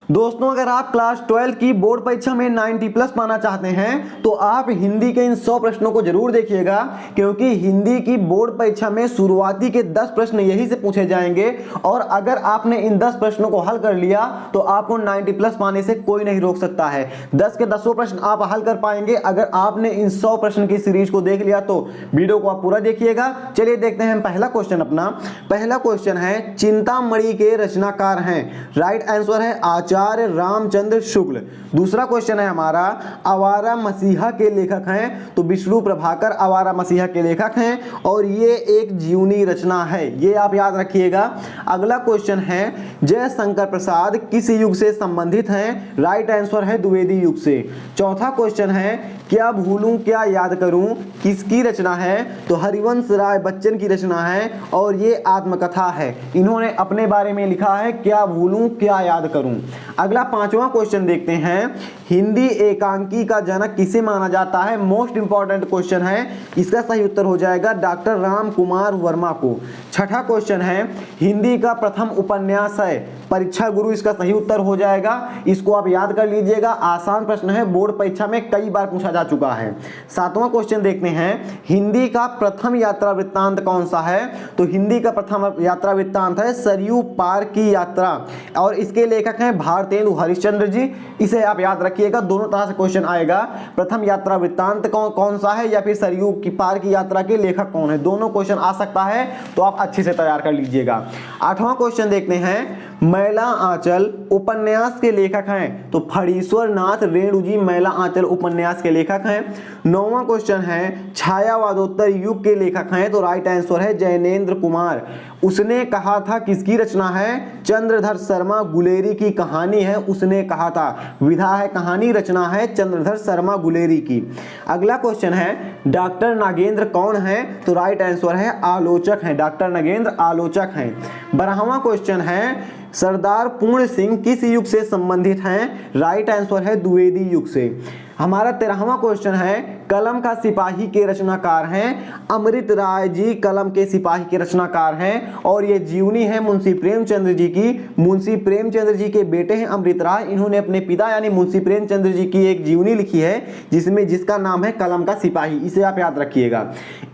दोस्तों अगर आप क्लास 12 की बोर्ड परीक्षा में 90 प्लस पाना चाहते हैं तो आप हिंदी के इन 100 प्रश्नों को जरूर देखिएगा, क्योंकि हिंदी की बोर्ड परीक्षा में शुरुआती के 10 प्रश्न यही से पूछे जाएंगे और अगर आपने इन 10 प्रश्नों को हल कर लिया तो आपको 90 प्लस पाने से कोई नहीं रोक सकता है। 10 के 10 प्रश्न आप हल कर पाएंगे अगर आपने इन 100 प्रश्न की सीरीज को देख लिया। तो वीडियो को आप पूरा देखिएगा। चलिए देखते हैं पहला क्वेश्चन अपना। पहला क्वेश्चन है, चिंतामणि के रचनाकार हैं। राइट आंसर है आचार्य रामचंद्र शुक्ल। दूसरा क्वेश्चन है हमारा, आवारा मसीहा के लेखक हैं। तो विष्णु प्रभाकर आवारा मसीहा के लेखक हैं और ये एक जीवनी रचना है, ये आप याद रखिएगा। अगला क्वेश्चन है, जयशंकर प्रसाद किस युग से संबंधित हैं। राइट आंसर है द्विवेदी युग से। चौथा क्वेश्चन है, क्या भूलूं क्या याद करूं किसकी रचना है। तो हरिवंश राय बच्चन की रचना है और ये आत्मकथा है। इन्होंने अपने बारे में लिखा है, क्या भूलूं क्या याद करूं। अगला पांचवा क्वेश्चन देखते हैं, हिंदी एकांकी का जनक किसे माना जाता है। मोस्ट इंपॉर्टेंट क्वेश्चन है, इसका सही उत्तर हो जाएगा डॉक्टर राम कुमार वर्मा को। छठा क्वेश्चन है, हिंदी का प्रथम उपन्यास है। परीक्षा गुरु इसका सही उत्तर हो जाएगा, इसको आप याद कर लीजिएगा। आसान प्रश्न है, बोर्ड परीक्षा में कई बार पूछा जा चुका है। सातवां क्वेश्चन देखते हैं, हिंदी का प्रथम यात्रा वृत्तांत कौन सा है। तो हिंदी का प्रथम यात्रा वृत्तांत है सरयू पार की यात्रा और इसके लेखक हैं भारतेंदु हरिश्चंद्र जी। इसे आप याद रखिएगा, दोनों तरह से क्वेश्चन आएगा। प्रथम यात्रा वृत्तांत कौन सा है या फिर सरयू की पार की यात्रा के लेखक कौन है, दोनों क्वेश्चन आ सकता है, तो आप अच्छे से तैयार कर लीजिएगा। आठवां क्वेश्चन देखते हैं, मैला आंचल उपन्यास के लेखक हैं। तो फणीश्वर नाथ रेणु जी मैला आंचल उपन्यास के लेखक हैं। नौवां क्वेश्चन है, छायावादोत्तर युग के लेखक हैं। तो राइट आंसर है जैनेन्द्र कुमार। उसने कहा था किसकी रचना है। चंद्रधर शर्मा गुलेरी की कहानी है। उसने कहा था विधा है, कहानी रचना है चंद्रधर शर्मा गुलेरी की। अगला क्वेश्चन है, डॉक्टर नागेंद्र कौन है। तो राइट आंसर है आलोचक हैं, डॉक्टर नागेंद्र आलोचक हैं। 12वां क्वेश्चन है, सरदार पूर्ण सिंह किस युग से संबंधित हैं। राइट आंसर है द्विवेदी युग से। हमारा 13वां क्वेश्चन है, कलम का सिपाही के रचनाकार हैं। अमृत राय जी कलम के सिपाही के रचनाकार हैं और ये जीवनी है मुंशी प्रेमचंद्र जी की। मुंशी प्रेमचंद्र जी के बेटे हैं अमृत राय। इन्होंने अपने पिता यानी मुंशी प्रेमचंद्र जी की एक जीवनी लिखी है जिसका नाम है कलम का सिपाही। इसे आप याद रखिएगा।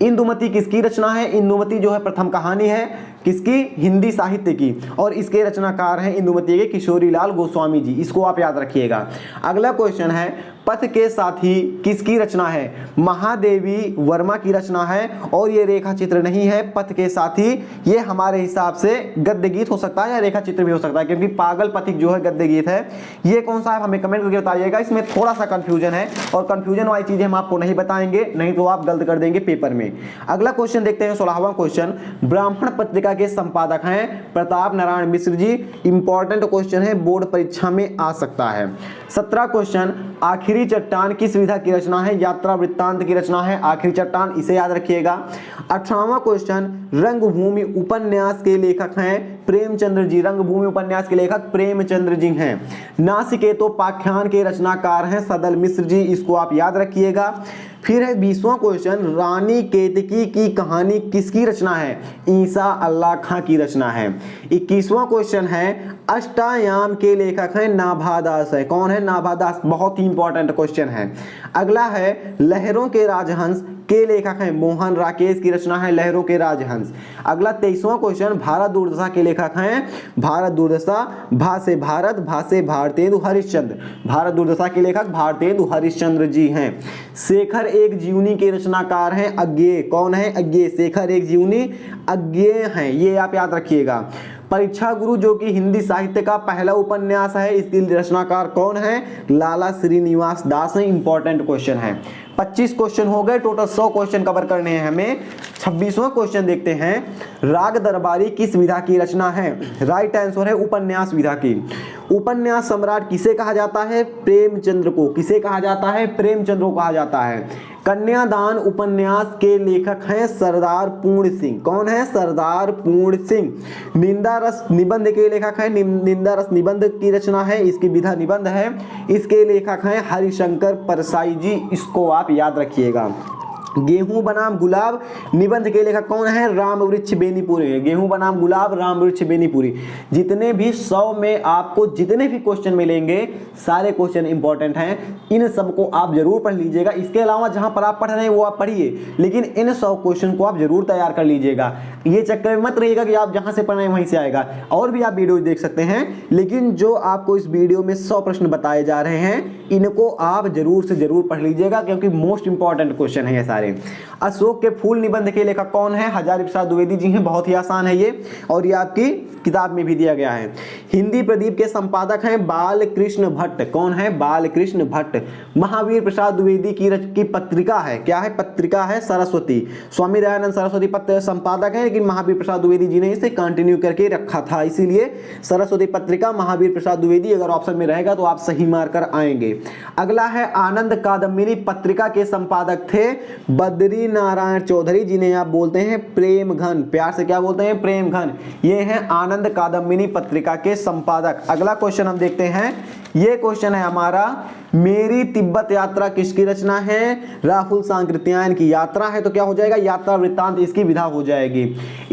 इंदुमती किसकी रचना है। इंदुमती जो है प्रथम कहानी है किसकी, हिंदी साहित्य की, और इसके रचनाकार हैं इंदुमती के किशोरीलाल गोस्वामी जी। इसको आप याद रखिएगा। अगला क्वेश्चन है, पथ के साथी किसकी रचना है। महादेवी वर्मा की रचना है और ये रेखा चित्र नहीं है। पथ के साथी ये हमारे हिसाब से गद्य गीत हो सकता है या रेखा चित्र भी हो सकता है, क्योंकि पागल पथिक जो है गद्य गीत है। ये कौन सा है हमें कमेंट करके बताइएगा। इसमें थोड़ा सा कंफ्यूजन है और कंफ्यूजन वाली चीजें हम आपको नहीं बताएंगे, नहीं तो आप गलत कर देंगे पेपर में। अगला क्वेश्चन देखते हैं, 16वां क्वेश्चन, ब्राह्मण पत्रिका के संपादक हैं प्रताप नारायण मिश्र जी। इंपॉर्टेंट क्वेश्चन है, बोर्ड परीक्षा में आ सकता है। 17वां क्वेश्चन, आखिरी चट्टान किस विधा की रचना है। यात्रा वृत्तांत की रचना है आखिरी चट्टान, इसे याद रखिएगा। 18वां क्वेश्चन, रंगभूमि उपन्यास के लेखक हैं प्रेमचंद्र जी। रंगभूमि उपन्यास के लेखक प्रेमचंद्र जी हैं। नासिकेतोपाख्यान के रचनाकार हैं सदल मिश्र जी। इसको आप याद रखिएगा। फिर है 20वां क्वेश्चन, रानी केतकी की कहानी किसकी रचना है। ईसा अल्लाह खां की रचना है। 21वां क्वेश्चन है, अष्टायाम के लेखक हैं नाभादास है। कौन है नाभादास, बहुत ही इंपॉर्टेंट क्वेश्चन है। अगला है, लहरों के राजहंस के लेखक हैं मोहन राकेश की रचना है लहरों के राजहंस। अगला 23वां क्वेश्चन, भारत दुर्दशा के लेखक हैं भारत दुर्दशा, भा से भारत, भा से भारतेंदु हरिश्चंद्र। भारत दुर्दशा के लेखक भारतेंदु हरिश्चंद्र जी हैं। शेखर एक जीवनी के रचनाकार हैं अज्ञेय। कौन है, अज्ञेय। शेखर एक जीवनी अज्ञेय हैं, ये आप याद रखिएगा। परीक्षा गुरु जो कि हिंदी साहित्य का पहला उपन्यास है, इसके रचनाकार कौन है, लाला श्रीनिवास दास है। इंपॉर्टेंट क्वेश्चन है। 25 क्वेश्चन हो गए, टोटल 100 क्वेश्चन कवर करने हैं हमें। 26वां क्वेश्चन देखते हैं, राग दरबारी किस विधा की रचना है। राइट आंसर है उपन्यास विधा की। उपन्यास सम्राट किसे कहा जाता है, प्रेमचंद्र को। किसे कहा जाता है, प्रेमचंद्र को कहा जाता है। कन्यादान उपन्यास के लेखक हैं सरदार पूर्ण सिंह। कौन है, सरदार पूर्ण सिंह। निंदा रस निबंध के लेखक हैं, निंदा रस निबंध की रचना है, इसकी विधा निबंध है। इसके लेखक हैं हरिशंकर परसाई जी। इसको आप याद रखिएगा। गेहूं बनाम गुलाब निबंध के लेखक कौन है? रामवृक्ष बेनीपुरी। गेहूं बनाम गुलाब रामवृक्ष बेनीपुरी। जितने भी 100 में आपको जितने भी क्वेश्चन मिलेंगे सारे क्वेश्चन इंपॉर्टेंट हैं, इन सबको आप जरूर पढ़ लीजिएगा। इसके अलावा जहां पर आप पढ़ रहे हैं वो आप पढ़िए, लेकिन इन 100 क्वेश्चन को आप जरूर तैयार कर लीजिएगा। ये चक्कर में मत रहिएगा कि आप जहां से पढ़ रहे हैं वहीं से आएगा, और भी आप वीडियो देख सकते हैं, लेकिन जो आपको इस वीडियो में 100 प्रश्न बताए जा रहे हैं इनको आप जरूर से जरूर पढ़ लीजिएगा, क्योंकि मोस्ट इंपॉर्टेंट क्वेश्चन है ये सारे। अशोक के फूल निबंध के लेखक कौन है? हजारी प्रसाद द्विवेदी जी हैं। बहुत ही आसान है ये, और ये आपकी किताब में भी दिया गया है। हिंदी प्रदीप के संपादक हैं बालकृष्ण भट्ट। कौन है? बालकृष्ण भट्ट। महावीर प्रसाद द्विवेदी की पत्रिका है, क्या है? पत्रिका है सरस्वती। स्वामी दयानंद सरस्वती पत्र संपादक है, लेकिन महावीर प्रसाद द्विवेदी जी ने इसे कंटिन्यू करके रखा था, इसीलिए सरस्वती पत्रिका महावीर प्रसाद द्विवेदी अगर ऑप्शन में रहेगा तो आप सही मारकर आएंगे। अगला है आनंद कादम्बिनी पत्रिका के संपादक थे बद्री नारायण चौधरी, जिन्हें आप बोलते हैं प्रेम घन। प्यार से क्या बोलते हैं? प्रेम घन। ये है आनंद कादम्बिनी पत्रिका के संपादक। अगला क्वेश्चन हम देखते हैं, ये क्वेश्चन है हमारा, मेरी तिब्बत यात्रा किसकी रचना है? राहुल सांकृत्यायन की। यात्रा है तो क्या हो जाएगा? यात्रा वृत्तांत इसकी विधा हो जाएगी।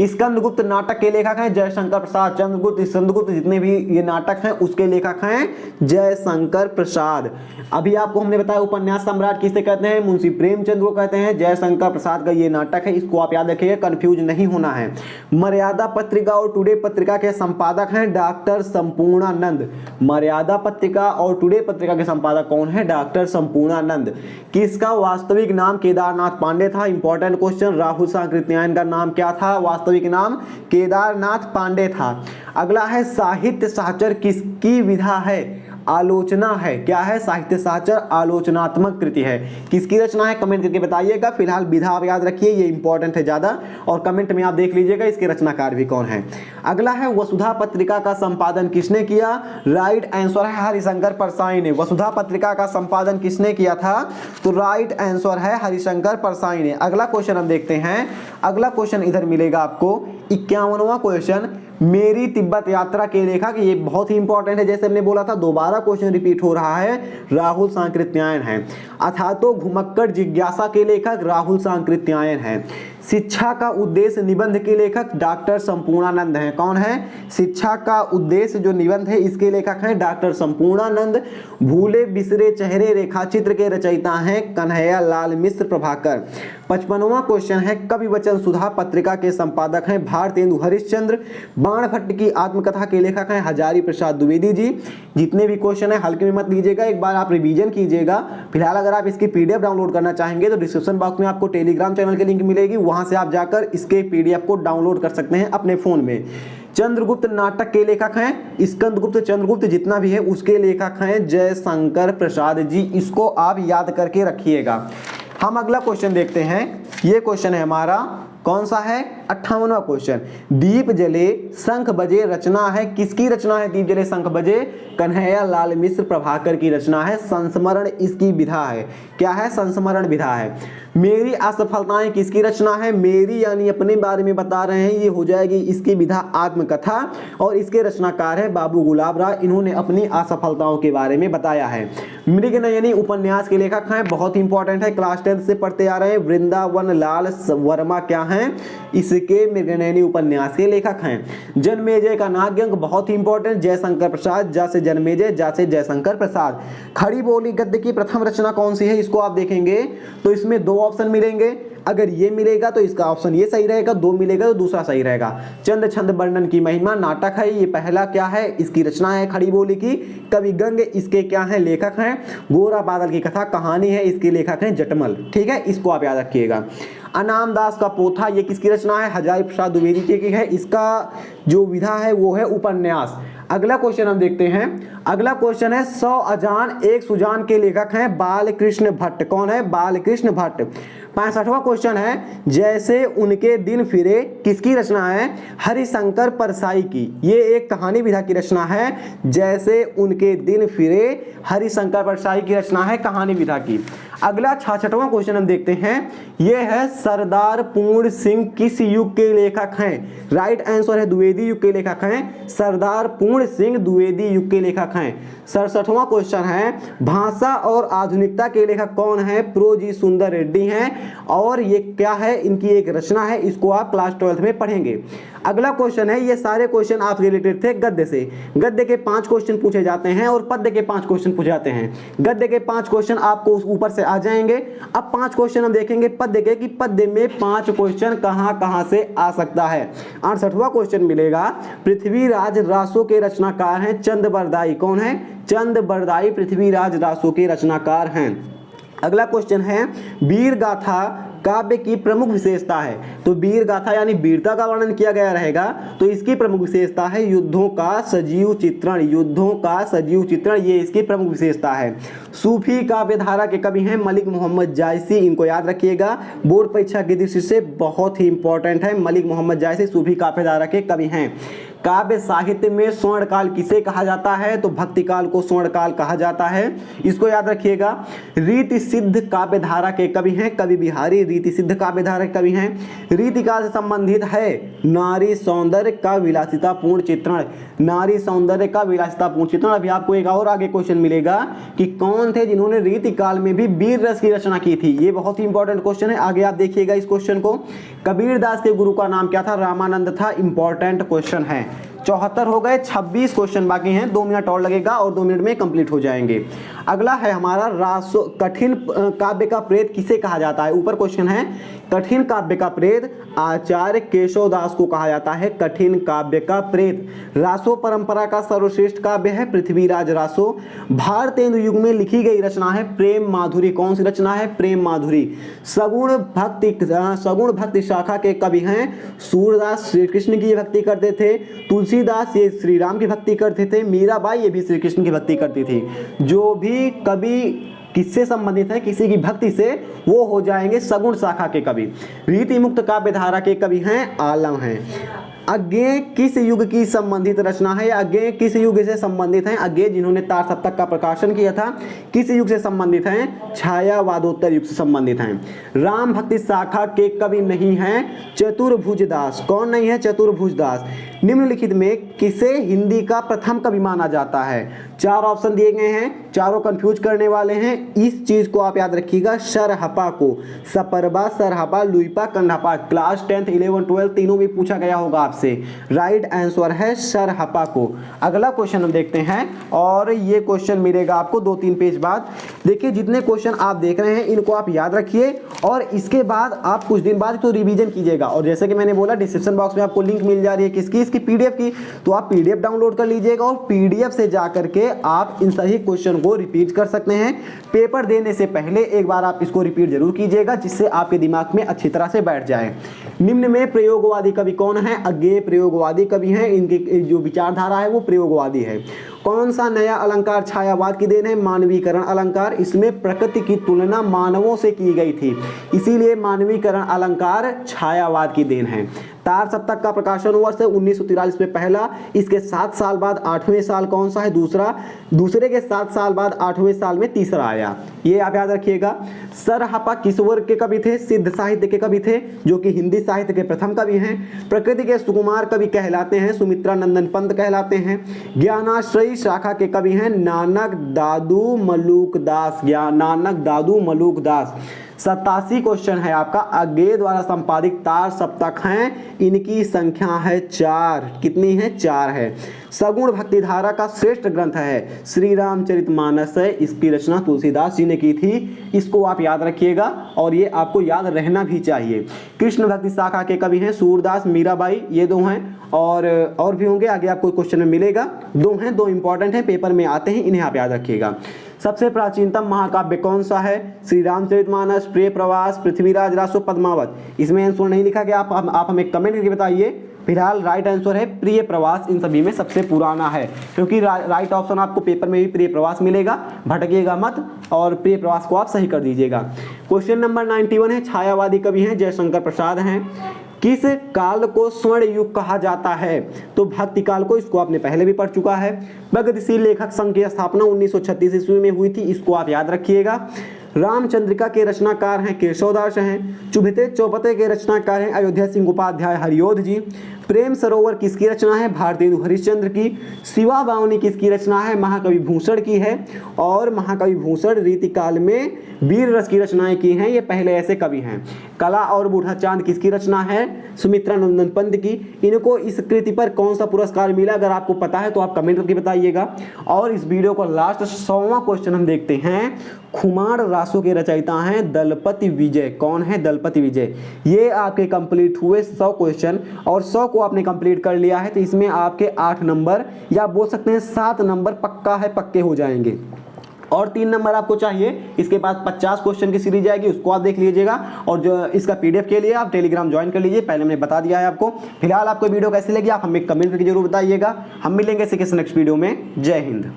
स्कंदगुप्त नाटक के लेखक हैं जयशंकर प्रसाद। चंद्रगुप्त स्कंदगुप्त जितने भी ये नाटक हैं उसके लेखक हैं जयशंकर प्रसाद। अभी आपको हमने बताया उपन्यास सम्राट किसे कहते हैं? मुंशी प्रेमचंद को कहते हैं। जयशंकर प्रसाद का ये नाटक है, इसको आप याद रखिएगा, कंफ्यूज नहीं होना है। मर्यादा पत्रिका और टुडे पत्रिका के संपादक हैं डॉक्टर संपूर्णानंद। मर्यादा पत्रिका और टुडे पत्रिका के संपादक कौन है? डॉक्टर संपूर्णानंद। किसका वास्तविक नाम केदारनाथ पांडे था? Important question. राहुल सांकृत्यायन का नाम क्या था? वास्तविक नाम केदारनाथ पांडे था। अगला है साहित्य सहचर किसकी विधा है? आलोचना है। क्या है? साहित्य सहचर आलोचनात्मक कृति है। किसकी रचना है? कमेंट करके बताइएगा। फिलहाल विधा आप याद रखिए, ये इंपॉर्टेंट है ज्यादा, और कमेंट में आप देख लीजिएगा इसके रचनाकार भी कौन है। अगला है वसुधा पत्रिका का संपादन किसने किया? राइट आंसर है हरिशंकर परसाई ने। वसुधा पत्रिका का संपादन किसने किया था? तो राइट आंसर है हरिशंकर परसाई ने। अगला क्वेश्चन हम देखते हैं। अगला क्वेश्चन इधर मिलेगा आपको 51वां क्वेश्चन, मेरी तिब्बत यात्रा के लेखक। ये बहुत ही इंपॉर्टेंट है, जैसे हमने बोला था दोबारा क्वेश्चन रिपीट हो रहा है, राहुल सांकृत्यायन है। अथातो घुमक्कड़ जिज्ञासा के लेखक राहुल सांकृत्यायन है। शिक्षा का उद्देश्य निबंध के लेखक डॉक्टर संपूर्णानंद हैं। कौन है? शिक्षा का उद्देश्य जो निबंध है इसके लेखक हैं डॉक्टर संपूर्णानंद। भूले बिसरे चेहरे रेखाचित्र के रचयिता हैं कन्हैया लाल मिश्र प्रभाकर। 55वां क्वेश्चन है, कवि वचन सुधा पत्रिका के संपादक हैं भारतेंदु हरिश्चंद्र। बाणभट्ट की आत्मकथा के लेखक हैं हजारी प्रसाद द्विवेदी जी। जितने भी क्वेश्चन है हल्के में मत लीजिएगा, एक बार आप रिवीजन कीजिएगा। फिलहाल अगर आप इसकी पीडीएफ डाउनलोड करना चाहेंगे तो डिस्क्रिप्शन बॉक्स में आपको टेलीग्राम चैनल की लिंक मिलेगी, वहां से आप जाकर इसके पीडीएफ को डाउनलोड कर सकते हैं अपने फोन में। चंद्रगुप्त नाटक के लेखक हैं स्कंदगुप्त चंद्रगुप्त जितना भी है उसके लेखक हैं जयशंकर प्रसाद जी। इसको आप याद करके रखिएगा। हम अगला क्वेश्चन देखते हैं। ये क्वेश्चन है हमारा, कौन सा है? 58वां क्वेश्चन, दीप जले शंख बजे रचना है किसकी रचना है? दीप जले शंख बजे कन्हैया लाल मिश्र प्रभाकर की रचना है। संस्मरण इसकी विधा है। क्या है? संस्मरण विधा है। मेरी असफलताएं किसकी रचना है? मेरी यानी अपने बारे में बता रहे हैं, ये हो जाएगी इसकी विधा आत्मकथा, और इसके रचनाकार है बाबू गुलाब राय। इन्होंने अपनी असफलताओं के बारे में बताया है। मृगनयनी उपन्यास के लेखक हैं, बहुत इंपॉर्टेंट है, क्लास 10 से पढ़ते आ रहे हैं, वृंदावन लाल वर्मा क्या हैं? इसके मृगनयनी उपन्यास के लेखक हैं। जन्मेजय का नाट्यंक बहुत ही इंपॉर्टेंट, जयशंकर प्रसाद। जा से जन्मेजय, जा से जयशंकर प्रसाद। खड़ी बोली गद्य की प्रथम रचना कौन सी है? इसको आप देखेंगे तो इसमें 2 ऑप्शन मिलेंगे। अगर ये मिलेगा तो इसका ऑप्शन ये सही रहेगा, 2 मिलेगा तो दूसरा सही रहेगा। चंद छंद वर्णन की महिमा नाटक है, ये पहला क्या है? इसकी रचना है खड़ी बोली की। कवि गंग इसके क्या है? लेखक हैं। गोरा बादल की कथा कहानी है, इसके लेखक हैं जटमल। ठीक है, इसको आप याद रखिएगा। अनाम दास का पोथा, ये किसकी रचना है? हजारी प्रसाद द्विवेदी की है। इसका जो विधा है वो है उपन्यास। अगला क्वेश्चन हम देखते हैं। अगला क्वेश्चन है 100 अजान एक सुजान के लेखक हैं बालकृष्ण भट्ट। कौन है? बालकृष्ण भट्ट। 65वां क्वेश्चन है, जैसे उनके दिन फिरे किसकी रचना है? हरिशंकर परसाई की। ये एक कहानी विधा की रचना है। जैसे उनके दिन फिरे हरिशंकर परसाई की रचना है कहानी विधा की। अगला 66वां क्वेश्चन हम देखते हैं। ये है सरदार पूर्ण सिंह किस युग के लेखक हैं? राइट आंसर है द्विवेदी युग के लेखक हैं। सरदार पूर्ण सिंह द्विवेदी युग के लेखक हैं। 67वां क्वेश्चन है, भाषा और आधुनिकता के लेखक कौन है? प्रो जी सुंदर रेड्डी हैं, और ये क्या है, इनकी एक रचना है, इसको आप क्लास 12th में पढ़ेंगे। अगला क्वेश्चन है, ये सारे क्वेश्चन आप रिलेटेड थे गद्य से। गद्य के 5 क्वेश्चन पूछे जाते हैं और पद्य के 5 क्वेश्चन पूछे जाते हैं। गद्य के 5 क्वेश्चन आपको ऊपर से आ जाएंगे। अब 5 क्वेश्चन हम देखेंगे पद्य के, कि पद्य में 5 क्वेश्चन कहां कहां से आ सकता है। 68वां क्वेश्चन मिलेगा, पृथ्वीराज रासो के रचनाकार हैं चंद बरदाई। कौन है? चंद बरदाई पृथ्वीराज रासो के रचनाकार हैं। अगला क्वेश्चन है, वीर गाथा काव्य की प्रमुख विशेषता है। तो वीर गाथा यानी वीरता का वर्णन किया गया रहेगा, तो इसकी प्रमुख विशेषता है युद्धों का सजीव चित्रण। युद्धों का सजीव चित्रण, ये इसकी प्रमुख विशेषता है। सूफी काव्य धारा के कवि हैं मलिक मोहम्मद जायसी, इनको याद रखिएगा, बोर्ड परीक्षा की दृष्टि से बहुत ही इंपॉर्टेंट है। मलिक मोहम्मद जायसी सूफी काव्य धारा के कवि हैं। काव्य साहित्य में स्वर्ण काल किसे कहा जाता है? तो भक्ति काल को स्वर्ण काल कहा जाता है, इसको याद रखिएगा। रीति सिद्ध काव्य धारा के कवि हैं कवि बिहारी, रीति सिद्ध काव्य धारा के कवि हैं। रीति काल से संबंधित है नारी सौंदर्य का विलासितापूर्ण चित्रण। नारी सौंदर्य का विलासितापूर्ण चित्रण। अभी आपको एक और आगे क्वेश्चन मिलेगा कि कौन थे जिन्होंने रीति काल में भी वीर रस की रचना की थी। ये बहुत ही इंपॉर्टेंट क्वेश्चन है, आगे आप देखिएगा इस क्वेश्चन को। कबीर दास के गुरु का नाम क्या था? रामानंद था। इंपॉर्टेंट क्वेश्चन है। 74 हो गए, 26 क्वेश्चन बाकी हैं, 2 मिनट और लगेगा और 2 मिनट में कंप्लीट हो जाएंगे। अगला है हमारा रासो, कठिन काव्य का प्रेत किसे कहा जाता है? ऊपर क्वेश्चन है, कठिन काव्य का प्रेत आचार्य केशव दास को कहा जाता है। कठिन काव्य का प्रेत। रासो परंपरा का सर्वश्रेष्ठ काव्य है पृथ्वीराज रासो। भारतेंदु युग में लिखी गई रचना है प्रेम माधुरी। कौन सी रचना है? प्रेम माधुरी। सगुण भक्ति शाखा के कवि हैं सूरदास, श्री कृष्ण की भक्ति करते थे। तुलसीदास ये श्री राम की भक्ति करते थे। मीराबाई ये भी श्री कृष्ण की भक्ति करती थी। जो भी कवि किससे संबंधित है? किसी की भक्ति से, वो हो जाएंगे सगुण शाखा के कवि। रीति मुक्त काव्य धारा के कवि हैं आलम हैं। अज्ञेय किस युग की संबंधित रचना है? अज्ञेय किस युग से संबंधित हैं? अज्ञेय जिन्होंने तार सप्तक का प्रकाशन किया था, किस युग से संबंधित हैं? छायावादोत्तर युग से संबंधित हैं। राम भक्ति शाखा के कवि नहीं हैं चतुर्भुज दास। कौन नहीं है? चतुर्भुज दास। निम्नलिखित में किसे हिंदी का प्रथम कवि माना जाता है? 4 ऑप्शन दिए गए हैं, चारों कंफ्यूज करने वाले हैं। इस चीज को आप याद रखिएगा, सरहपा को। सपरबा, सरहपा, लुइपा, कंडहपा। क्लास 10th 11 12 तीनों में पूछा गया होगा आपसे। राइट आंसर है सरहपा को। अगला क्वेश्चन हम देखते हैं, और ये क्वेश्चन मिलेगा आपको 2-3 पेज बाद। देखिए, जितने क्वेश्चन आप देख रहे हैं इनको आप याद रखिए, और इसके बाद आप कुछ दिन बाद तो रिवीजन कीजिएगा। और जैसे कि मैंने बोला, डिस्क्रिप्शन बॉक्स में आपको लिंक मिल जा रही है किसकी? इसकी पीडीएफ की। तो आप पीडीएफ डाउनलोड कर लीजिएगा, और पीडीएफ से जा करके आप इन सही क्वेश्चन को रिपीट कर सकते हैं। पेपर देने से पहले एक बार आप इसको रिपीट जरूर कीजिएगा, जिससे आपके दिमाग में अच्छी तरह से बैठ जाए। निम्न में प्रयोगवादी कवि कौन है? अज्ञेय प्रयोगवादी कवि हैं। इनकी जो विचारधारा है वो प्रयोगवादी है। कौन सा नया अलंकार छायावाद की देन है? मानवीकरण अलंकार। इसमें प्रकृति की तुलना मानवों से की गई थी, इसीलिए मानवीकरण अलंकार छायावाद की देन है। तार सप्तक का प्रकाशन हुआ 1943 में पहला। इसके 7 साल बाद 8वें साल कौन सा है? दूसरा। दूसरे के 7 साल बाद 8वें साल में तीसरा आया। ये आप याद रखिएगा। सरहपा किस वर्ग के कवि थे? सिद्ध साहित्य के कवि थे, जो कि हिंदी साहित्य के प्रथम कवि हैं। प्रकृति के सुकुमार कवि कहलाते हैं सुमित्रा नंदन पंत कहलाते हैं। ज्ञानाश्रयी शाखा के कवि हैं नानक दादू मलूक दास। नानक दादू मलूक दास। 87 क्वेश्चन है आपका। अज्ञेय द्वारा संपादित तार सप्तक हैं, इनकी संख्या है 4। कितनी है? 4 है। सगुण भक्ति धारा का श्रेष्ठ ग्रंथ है श्री रामचरितमानस है। इसकी रचना तुलसीदास जी ने की थी। इसको आप याद रखिएगा, और ये आपको याद रहना भी चाहिए। कृष्ण भक्ति शाखा के कवि हैं सूरदास, मीराबाई, ये 2 हैं, और भी होंगे, आगे आपको क्वेश्चन में मिलेगा। 2 हैं, 2 इंपॉर्टेंट हैं, पेपर में आते हैं, इन्हें आप याद रखिएगा। सबसे प्राचीनतम महाकाव्य कौन सा है? श्री रामचरितमानस, प्रिय प्रवास, पृथ्वीराज रासो, पद्मावत। इसमें आंसर नहीं लिखा गया, आप हमें कमेंट करके बताइए। फिलहाल राइट आंसर है प्रिय प्रवास। इन सभी में सबसे पुराना है, क्योंकि राइट ऑप्शन आपको पेपर में भी प्रिय प्रवास मिलेगा। भटकिएगा मत, और प्रिय प्रवास को आप सही कर दीजिएगा। क्वेश्चन नंबर 91 है। छायावादी कवि हैं जयशंकर प्रसाद हैं। किस काल को स्वर्ण युग कहा जाता है? तो भक्ति काल को। इसको आपने पहले भी पढ़ चुका है। प्रगतिशील लेखक संघ की स्थापना 1936 ईस्वी में हुई थी। इसको आप याद रखिएगा। रामचंद्रिका के रचनाकार हैं केशवदास हैं। चुभिते चौपते के रचनाकार हैं अयोध्या सिंह उपाध्याय हरियोध जी। प्रेम सरोवर किसकी रचना है? भारतेंदु हरिश्चंद्र की। शिवा बावनी किसकी रचना है? महाकवि भूषण की है। और महाकवि भूषण रीतिकाल में वीर रस की रचनाएं की हैं, ये पहले ऐसे कवि हैं। कला और बूढ़ा चांद किसकी रचना है? सुमित्रा नंदन पंत की। इनको इस कृति पर कौन सा पुरस्कार मिला? अगर आपको पता है तो आप कमेंट करके बताइएगा। और इस वीडियो को लास्ट 100वां क्वेश्चन हम देखते हैं। खुमार रासों के रचयिता हैं दलपति विजय। कौन है? दलपति विजय। ये आपके कंप्लीट हुए 100 क्वेश्चन, और 100 को आपने कंप्लीट कर लिया है तो इसमें आपके 8 नंबर या बोल सकते हैं 7 नंबर पक्का है, पक्के हो जाएंगे। और 3 नंबर आपको चाहिए, इसके बाद 50 क्वेश्चन की सीरीज आएगी, उसको आप देख लीजिएगा। और जो इसका पीडीएफ के लिए आप टेलीग्राम ज्वाइन कर लीजिए, पहले मैंने बता दिया है आपको। फिलहाल आपको वीडियो कैसी लगी आप हमें कमेंट करके जरूर बताइएगा। हम मिलेंगे इसी के नेक्स्ट वीडियो में। जय हिंद।